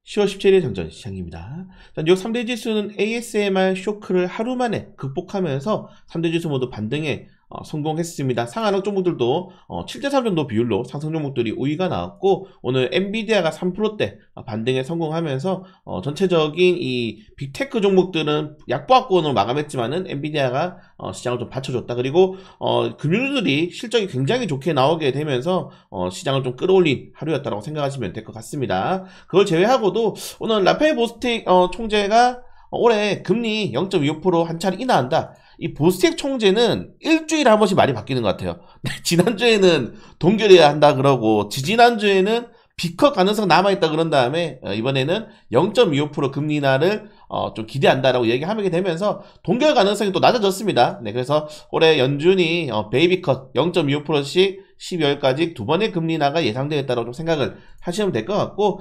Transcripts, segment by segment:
10월 17일 전전 시장입니다. 자, 뉴욕 3대 지수는 ASMR 쇼크를 하루 만에 극복하면서 3대 지수 모두 반등에 성공했습니다. 상한학 종목들도 7대3 정도 비율로 상승 종목들이 우위가 나왔고, 오늘 엔비디아가 3%대 반등에 성공하면서 전체적인 이 빅테크 종목들은 약보합권으로 마감했지만은 엔비디아가 시장을 좀 받쳐줬다. 그리고 금융주들이 실적이 굉장히 좋게 나오게 되면서 시장을 좀 끌어올린 하루였다고 생각하시면 될 것 같습니다. 그걸 제외하고도 오늘 라파엘 보스틱 총재가 올해 금리 0.25% 한 차례 인하한다. 이 보스텍 총재는 일주일에 한 번씩 말이 바뀌는 것 같아요. 지난주에는 동결해야 한다 그러고, 지지난주에는 B컷 가능성 남아있다 그런 다음에 이번에는 0.25% 금리 인하를 좀 기대한다라고 얘기하게 되면서 동결 가능성이 또 낮아졌습니다. 네, 그래서 올해 연준이 베이비컷 0.25%씩 12월까지 두 번의 금리 인하가 예상되겠다고 좀 생각을 하시면 될 것 같고,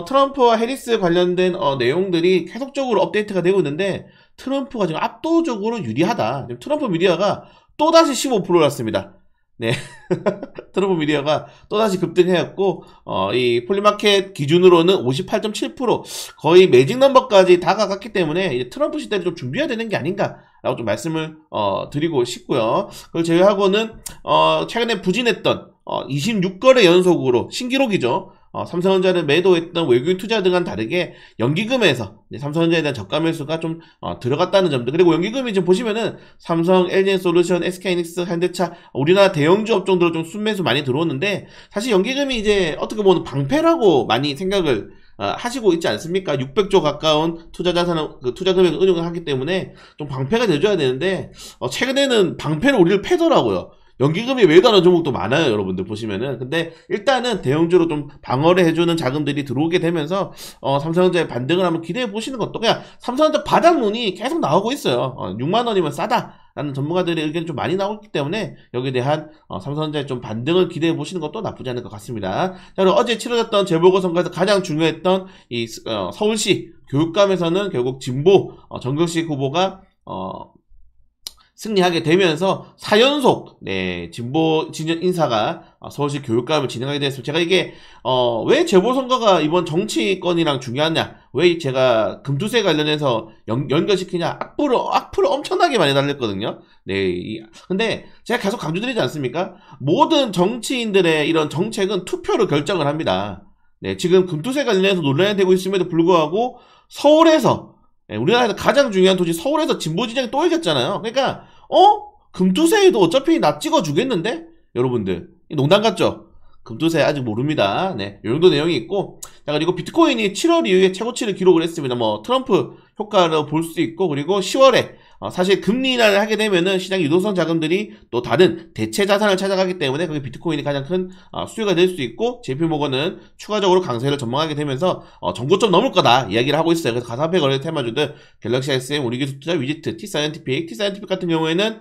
트럼프와 해리스 관련된 내용들이 계속적으로 업데이트가 되고 있는데, 트럼프가 지금 압도적으로 유리하다. 지금 트럼프 미디어가 또다시 15% 났습니다. 네. 트럼프 미디어가 또다시 급등해왔고, 이 폴리마켓 기준으로는 58.7% 거의 매직 넘버까지 다가갔기 때문에 이제 트럼프 시대를 좀 준비해야 되는 게 아닌가라고 좀 말씀을 드리고 싶고요. 그걸 제외하고는 최근에 부진했던 26거래 연속으로 신기록이죠. 삼성전자를 매도했던 외국인 투자 등과는 다르게 연기금에서 삼성전자에 대한 저가 매수가 좀 들어갔다는 점들, 그리고 연기금이 지금 보시면은 삼성, LG엔솔루션, SK하이닉스, 현대차 우리나라 대형주 업종들로 좀 순매수 많이 들어오는데, 사실 연기금이 이제 어떻게 보면 방패라고 많이 생각을 하시고 있지 않습니까? 600조 가까운 투자 자산을, 투자 금액을 운용을 하기 때문에 좀 방패가 돼줘야 되는데, 최근에는 방패를 우리를 패더라고요. 연기금이 매도하는 종목도 많아요, 여러분들 보시면은. 근데 일단은 대형주로 좀 방어를 해주는 자금들이 들어오게 되면서 삼성전자의 반등을 한번 기대해 보시는 것도, 그냥 삼성전자 바닥론이 계속 나오고 있어요. 6만원이면 싸다라는 전문가들의 의견이 좀 많이 나오기 때문에 여기에 대한 삼성전자의 좀 반등을 기대해 보시는 것도 나쁘지 않을 것 같습니다. 자, 그리고 어제 치러졌던 재보궐선거에서 가장 중요했던 이 서울시 교육감에서는 결국 진보 정경식 후보가 승리하게 되면서 4연속 진보 진영 인사가 서울시 교육감을 진행하게 됐습니다. 제가 이게 왜 재보선거가 이번 정치권이랑 중요하냐, 왜 제가 금투세 관련해서 연결시키냐, 악플을 엄청나게 많이 달렸거든요. 네, 근데 제가 계속 강조드리지 않습니까? 모든 정치인들의 이런 정책은 투표로 결정을 합니다. 네, 지금 금투세 관련해서 논란이 되고 있음에도 불구하고 서울에서, 우리나라에서 가장 중요한 도시 서울에서 진보 진영이 또 이겼잖아요. 그러니까 금투세에도 어차피 나 찍어주겠는데? 여러분들, 농담 같죠? 금투세 아직 모릅니다. 네, 이 정도 내용이 있고, 자, 그리고 비트코인이 7월 이후에 최고치를 기록을 했습니다. 뭐 트럼프 효과로 볼 수 있고, 그리고 10월에 사실 금리 인하를 하게 되면은 시장 유동성 자금들이 또 다른 대체 자산을 찾아가기 때문에 그게 비트코인이 가장 큰 수요가 될 수 있고, JP모건은 추가적으로 강세를 전망하게 되면서 전고점 넘을 거다 이야기를 하고 있어요. 그래서 가상화폐 거래 테마주들 갤럭시 SM, 우리기술투자, 위지트, T사이언티픽 같은 경우에는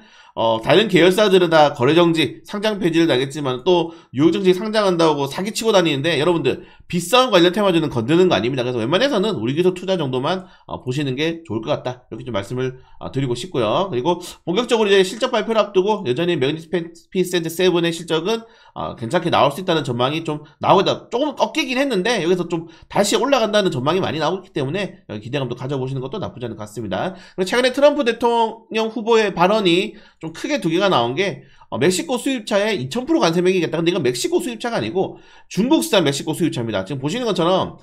다른 계열사들은 다 거래정지, 상장 폐지를 당했지만 또 뉴욕증시 상장한다고 사기치고 다니는데, 여러분들 비싸운 관련 테마주는 건드는 거 아닙니다. 그래서 웬만해서는 우리기술 투자 정도만 보시는 게 좋을 것 같다, 이렇게 좀 말씀을 드리고 싶고요. 그리고 본격적으로 이제 실적 발표를 앞두고 여전히 매그니피센트 7의 실적은 괜찮게 나올 수 있다는 전망이 좀 나오고 있다. 조금 꺾이긴 했는데 여기서 좀 다시 올라간다는 전망이 많이 나오고 있기 때문에 기대감도 가져보시는 것도 나쁘지 않을 것 같습니다. 그리고 최근에 트럼프 대통령 후보의 발언이 좀 크게 두 개가 나온 게, 멕시코 수입차에 2000% 관세 매기겠다. 근데 이건 멕시코 수입차가 아니고 중국산 멕시코 수입차입니다. 지금 보시는 것처럼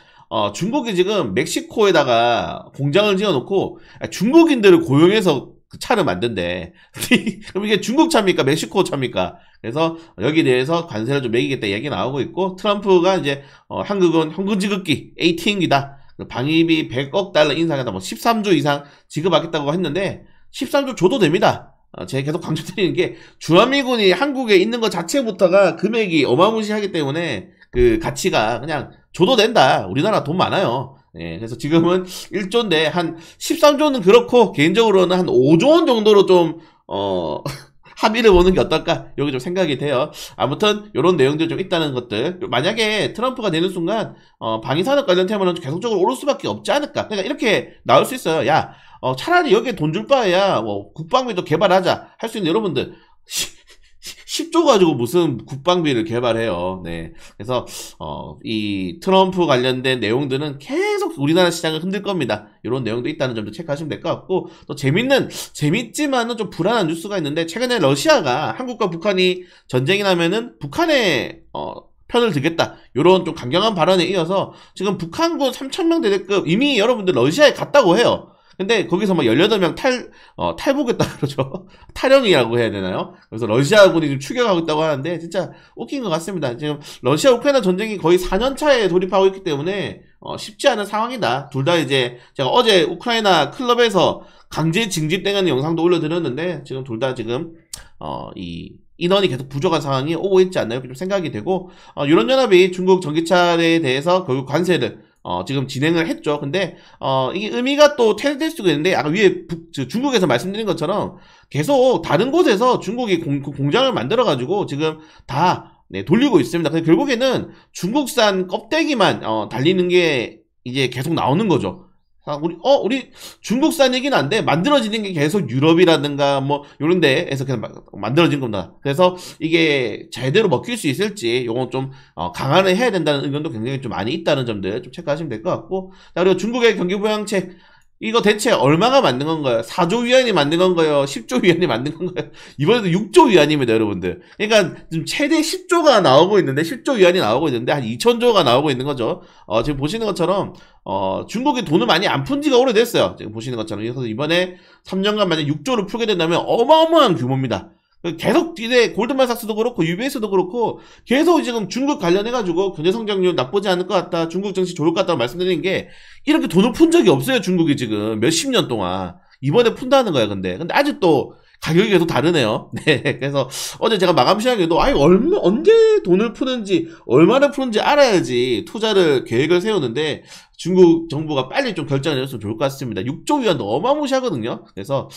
중국이 지금 멕시코에다가 공장을 지어놓고 중국인들을 고용해서 그 차를 만든대. 그럼 이게 중국 차입니까? 멕시코 차입니까? 그래서 여기에 대해서 관세를 좀 매기겠다 얘기 나오고 있고, 트럼프가 이제 한국은 현금 지급기 ATM기다, 방위비 100억 달러 인상하다, 뭐 13조 이상 지급하겠다고 했는데 13조 줘도 됩니다. 제가 계속 강조드리는 게, 주한미군이 한국에 있는 것 자체부터가 금액이 어마무시하기 때문에 그 가치가 그냥 줘도 된다. 우리나라 돈 많아요. 예, 그래서 지금은 1조인데 한 13조는 그렇고, 개인적으로는 한 5조 원 정도로 좀 합의를 보는 게 어떨까, 여기 좀 생각이 돼요. 아무튼 요런 내용들 좀 있다는 것들, 만약에 트럼프가 되는 순간 방위산업 관련 테마는 계속적으로 오를 수밖에 없지 않을까. 그러니까 이렇게 나올 수 있어요. 야, 차라리 여기에 돈 줄 바에야 뭐 국방비도 개발하자 할 수 있는, 여러분들 10조 가지고 무슨 국방비를 개발해요. 네. 그래서 이 트럼프 관련된 내용들은 계속 우리나라 시장을 흔들 겁니다. 이런 내용도 있다는 점도 체크하시면 될 것 같고, 또 재밌지만은 좀 불안한 뉴스가 있는데, 최근에 러시아가 한국과 북한이 전쟁이 나면은 북한의 편을 들겠다, 요런 좀 강경한 발언에 이어서 지금 북한군 3,000명 대대급 이미 여러분들 러시아에 갔다고 해요. 근데 거기서 막 18명 탈북했다 그러죠. 탈영이라고 해야 되나요? 그래서 러시아군이 지금 추격하고 있다고 하는데, 진짜 웃긴 것 같습니다. 지금 러시아 우크라이나 전쟁이 거의 4년 차에 돌입하고 있기 때문에 쉽지 않은 상황이다. 둘 다 이제 제가 어제 우크라이나 클럽에서 강제 징집당하는 영상도 올려드렸는데, 지금 둘 다 지금 이 인원이 계속 부족한 상황이 오고 있지 않나요? 좀 생각이 되고, 유럽연합이 중국 전기차에 대해서 결국 관세를 지금 진행을 했죠. 근데 이게 의미가 또 퇴색될 수가 있는데, 아까 위에 중국에서 말씀드린 것처럼 계속 다른 곳에서 중국이 공장을 만들어 가지고 지금 다 돌리고 있습니다. 근데 결국에는 중국산 껍데기만 달리는 게 이제 계속 나오는 거죠. 우리 중국산이긴 한데 만들어지는 게 계속 유럽이라든가 뭐 요런 데에서 그냥 만들어진 겁니다. 그래서 이게 제대로 먹힐 수 있을지 요건 좀 강화를 해야 된다는 의견도 굉장히 좀 많이 있다는 점들 좀 체크하시면 될 것 같고, 자, 그리고 중국의 경기부양책, 이거 대체 얼마가 만든 건가요? 4조 위안이 만든 건가요? 10조 위안이 만든 건가요? 이번에도 6조 위안입니다, 여러분들. 그러니까 지금 최대 10조가 나오고 있는데, 10조 위안이 나오고 있는데 한 2천조가 나오고 있는 거죠. 지금 보시는 것처럼 중국이 돈을 많이 안 푼 지가 오래됐어요. 지금 보시는 것처럼. 그래서 이번에 3년간 만약 6조를 풀게 된다면 어마어마한 규모입니다. 계속 이제 골드만삭스도 그렇고 UBS도 그렇고 계속 지금 중국 관련해가지고 경제성장률 나쁘지 않을 것 같다, 중국 정치 좋을 것 같다고 말씀드리는 게, 이렇게 돈을 푼 적이 없어요. 중국이 지금 몇십 년 동안. 이번에 푼다는 거야. 근데 아직도 가격이 계속 다르네요. 네. 그래서 어제 제가 마감 시간에도 언제 돈을 푸는지, 얼마나 푸는지 알아야지 투자를 계획을 세우는데, 중국 정부가 빨리 좀 결정을 내렸으면 좋을 것 같습니다. 6조 위안도 어마무시하거든요. 그래서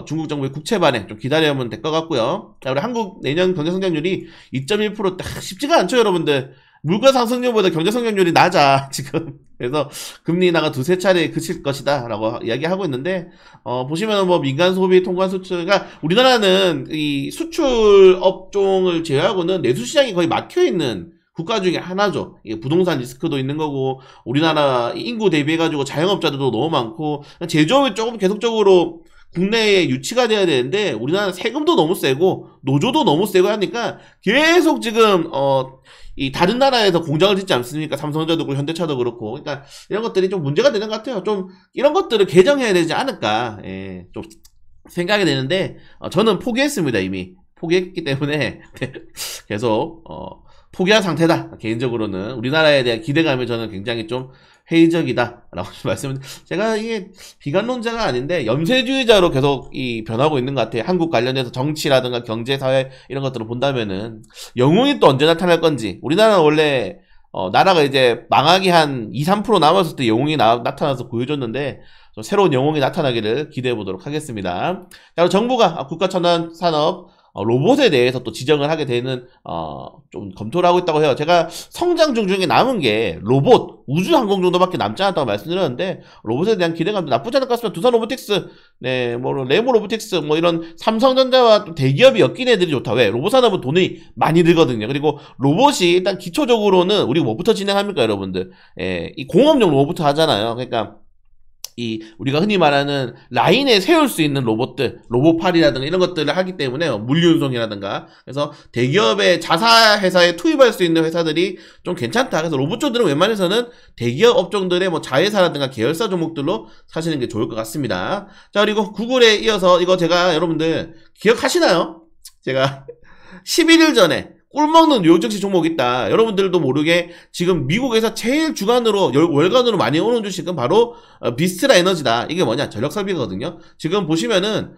중국 정부의 국채 발행 좀 기다려보면 될 것 같고요. 자, 우리 한국 내년 경제 성장률이 2.1% 딱 쉽지가 않죠, 여러분들. 물가 상승률보다 경제 성장률이 낮아, 지금. 그래서 금리 인하가 두세 차례 그칠 것이다 라고 이야기하고 있는데, 보시면 뭐 민간 소비, 통관 수출, 그러니까 우리나라는 이 수출 업종을 제외하고는 내수 시장이 거의 막혀 있는 국가 중에 하나죠. 이게 부동산 리스크도 있는 거고, 우리나라 인구 대비해가지고 자영업자들도 너무 많고, 제조업이 조금 계속적으로 국내에 유치가 돼야 되는데, 우리나라는 세금도 너무 세고 노조도 너무 세고 하니까 계속 지금 이 다른 나라에서 공장을 짓지 않습니까? 삼성전자도 그렇고 현대차도 그렇고. 그러니까 이런 것들이 좀 문제가 되는 것 같아요. 좀 이런 것들을 개정해야 되지 않을까, 좀 생각이 되는데, 저는 포기했습니다. 이미 포기했기 때문에 계속 포기한 상태다. 개인적으로는 우리나라에 대한 기대감이 저는 굉장히 좀 회의적이다 라고 말씀을, 제가 이게 비관론자가 아닌데 염세주의자로 계속 변하고 있는 것 같아요. 한국 관련해서 정치라든가 경제, 사회 이런 것들을 본다면은 영웅이 또 언제 나타날 건지. 우리나라는 원래 나라가 이제 망하기 한 2~3% 남았을 때 영웅이 나타나서 보여줬는데, 좀 새로운 영웅이 나타나기를 기대해 보도록 하겠습니다. 자, 정부가 국가첨단산업 로봇에 대해서 또 지정을 하게 되는 좀 검토를 하고 있다고 해요. 제가 성장 중에 남은 게 로봇, 우주항공 정도밖에 남지 않았다고 말씀드렸는데, 로봇에 대한 기대감도 나쁘지 않을 것 같습니다. 두산 로보틱스, 네, 뭐 레모 로보틱스, 뭐 이런 삼성전자와 또 대기업이 엮인 애들이 좋다. 왜? 로봇 산업은 돈이 많이 들거든요. 그리고 로봇이 일단 기초적으로는 우리가 뭐부터 진행합니까, 여러분들? 이 공업용 로봇부터 하잖아요. 그러니까 우리가 흔히 말하는 라인에 세울 수 있는 로봇들, 로봇팔이라든가 이런 것들을 하기 때문에, 물류운송이라든가. 그래서 대기업의 자사 회사에 투입할 수 있는 회사들이 좀 괜찮다. 그래서 로봇 쪽들은 웬만해서는 대기업 업종들의 뭐 자회사라든가 계열사 종목들로 사시는 게 좋을 것 같습니다. 자, 그리고 구글에 이어서 이거 제가 여러분들 기억하시나요? 제가 11일 전에 꿀먹는 요정치 종목 있다. 여러분들도 모르게 지금 미국에서 제일 주간으로 월간으로 많이 오는 주식은 바로 비스트라 에너지다. 이게 뭐냐? 전력 설비거든요. 지금 보시면은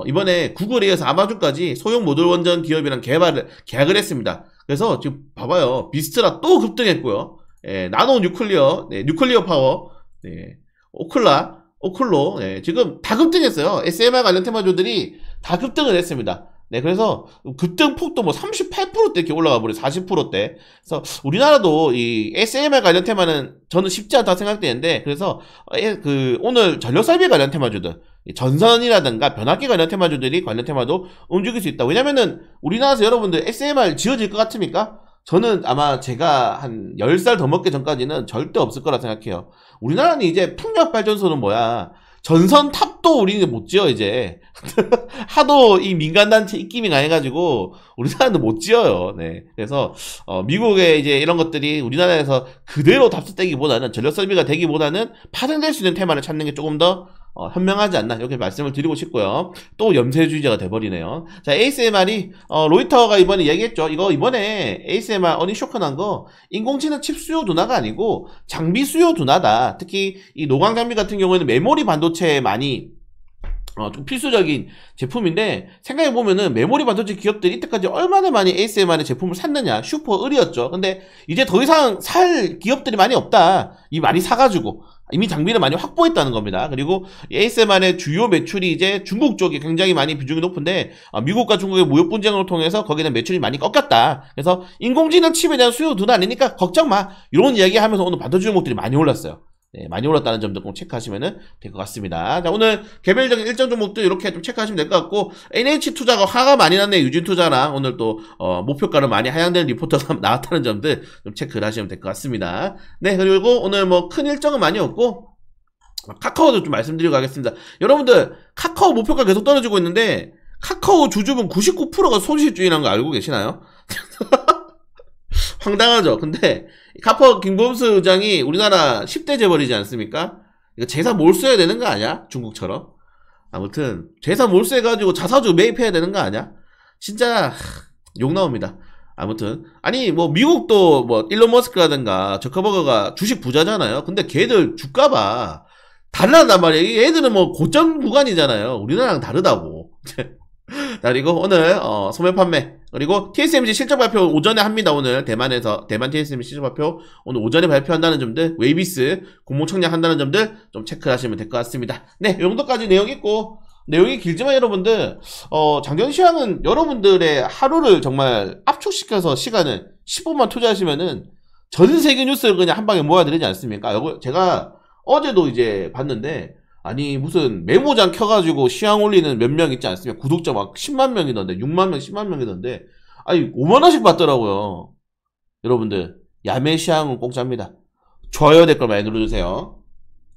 이번에 구글에 이어서 아마존까지 소형 모듈 원전 기업이랑 계약을 했습니다. 그래서 지금 봐봐요. 비스트라 또 급등했고요. 나노 뉴클리어, 뉴클리어 파워, 오클로, 지금 다 급등했어요. SMR 관련 테마주들이 다 급등을 했습니다. 네, 그래서 급등폭도 뭐 38%대 이렇게 올라가 버려, 40%대. 그래서 우리나라도 이 SMR 관련 테마는 저는 쉽지 않다고 생각되는데, 그래서 오늘 전력 설비 관련 테마주들, 전선이라든가 변압기 관련 테마주들이 관련 테마도 움직일 수 있다. 왜냐면은 우리나라에서 여러분들 SMR 지어질 것 같습니까? 저는 아마 제가 한 10살 더 먹기 전까지는 절대 없을 거라 생각해요. 우리나라는 이제 풍력발전소는 뭐야, 전선 탑도 우리는 못 지어 이제. 하도 이 민간단체 입김이 강해가지고 우리나라는 못 지어요. 네. 그래서 미국의 이제 이런 것들이 우리나라에서 그대로 답습되기보다는, 전력 설비가 되기보다는 파생될 수 있는 테마를 찾는 게 조금 더 현명하지 않나, 이렇게 말씀을 드리고 싶고요. 또 염세주의자가 돼버리네요. 자, ASMR이 로이터가 이번에 얘기했죠. 이거 이번에 ASMR 어닝 쇼크 난 거 인공지능 칩 수요 둔화가 아니고 장비 수요 둔화다. 특히 이 노광 장비 같은 경우에는 메모리 반도체에 많이 좀 필수적인 제품인데, 생각해보면은 메모리 반도체 기업들이 이때까지 얼마나 많이 ASMR의 제품을 샀느냐, 슈퍼 을이었죠. 근데 이제 더 이상 살 기업들이 많이 없다. 이 많이 사가지고 이미 장비를 많이 확보했다는 겁니다. 그리고 ASMR의 주요 매출이 이제 중국 쪽이 굉장히 많이 비중이 높은데, 미국과 중국의 무역 분쟁을 통해서 거기는 매출이 많이 꺾였다. 그래서 인공지능 칩에 대한 수요 둔화 아니니까 걱정 마, 이런 이야기 하면서 오늘 반도체 종목들이 많이 올랐어요. 네, 많이 올랐다는 점도 꼭 체크하시면 될 것 같습니다. 자, 오늘 개별적인 일정 종목도 이렇게 좀 체크하시면 될 것 같고, NH투자가 화가 많이 났네. 유진투자랑 오늘 또 목표가를 많이 하향되는 리포터가 나왔다는 점들 좀 체크를 하시면 될 것 같습니다. 네, 그리고 오늘 뭐 큰 일정은 많이 없고, 카카오도 좀 말씀드리고 가겠습니다. 여러분들 카카오 목표가 계속 떨어지고 있는데, 카카오 주주분 99%가 손실주의라는 거 알고 계시나요? 황당하죠. 근데 카카오 김범수 의장이 우리나라 10대 재벌이지 않습니까? 이거 재산 몰수해야 되는 거 아니야? 중국처럼. 아무튼 재산 몰수해가지고 자사주 매입해야 되는 거 아니야? 진짜 욕 나옵니다. 아무튼 아니 뭐 미국도 뭐 일론 머스크라든가 저커버거가 주식 부자잖아요. 근데 걔들 주가 봐, 달라단 말이에요. 얘들은 뭐 고점 구간이잖아요. 우리나라랑 다르다고. 자, 그리고 오늘 소매 판매, 그리고 TSMC 실적 발표 오전에 합니다. 오늘 대만 TSMC 실적 발표 오늘 오전에 발표한다는 점들, 웨이비스 공모 청약한다는 점들 좀 체크를 하시면 될 것 같습니다. 네, 이 정도까지 내용 있고, 내용이 길지만 여러분들 장전시황은 여러분들의 하루를 정말 압축시켜서 시간을 10분만 투자하시면은 전 세계 뉴스를 그냥 한 방에 모아드리지 않습니까? 제가 어제도 이제 봤는데, 아니 무슨 메모장 켜가지고 시황 올리는 몇 명 있지 않습니까? 구독자 막 10만 명이던데, 6만 명, 10만 명이던데, 아니 5만 원씩 받더라고요. 여러분들 야매 시황은 공짜입니다. 좋아요, 댓글 많이 눌러주세요.